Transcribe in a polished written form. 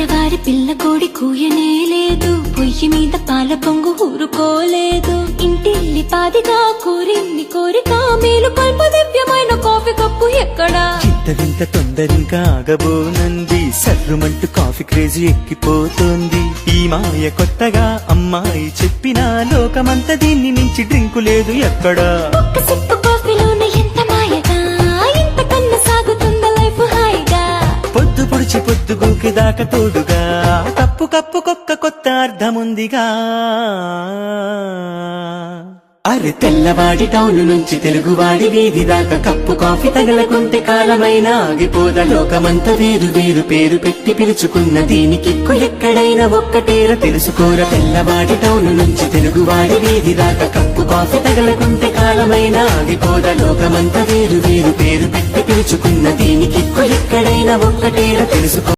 తెల్లవారి పిల్ల కోడి కూయనే లేదు, పొయ్యి మీద పాల పొంగు ఊరుకోలేదు. ఇంటిల్లి పాదిగా కోరింది కోరిక, మేలు కొల్పు దివ్యమైన కాఫీ కప్పు ఎక్కడా? ఇంత వింత తొందరింకా ఆగబోనంది, సర్రుమంటూ కాఫీ క్రేజీ ఎక్కిపోతోంది. ఈ మాయ కొత్తగా అమ్మాయి చెప్పినా, లోకమంతా దీన్ని మించి డ్రింకు లేదు ఎక్కడా. ఒక్క సిప్పు కాఫీలోనే ఎంత మాయగా, ఇంత కన్నా సాగుతుందా లైఫ్ హాయిగా. పొద్దు పొడిచి పొద్దు గూకి దాకా తోడుగా, కప్పు కప్పుకొక్క కొత్త అర్థముందిగా. అరే తెల్లవాడి టౌన్ నుంచి తెలుగువాడి వీధి దాకా, కప్పు కాఫీ తగలకుంటే కాలమైనా ఆగిపోదా. లోకమంతా వేరు వేరు పేరు పెట్టి పిలుచుకున్న దీనికిక్కు ఎక్కడైనా ఒక్కటేర తెలుసుకోర. తెల్లవాడి టౌన్ నుంచి తెలుగువాడి వీధి దాకా, కప్పు కాఫీ తగలకుంటే కాలమైనా ఆగిపోదా. లోకమంతా వేరు వేరు పేరు పెట్టి పిలుచుకున్న దీనికిక్కు ఎక్కడైనా ఒక్కటేర తెలుసుకో.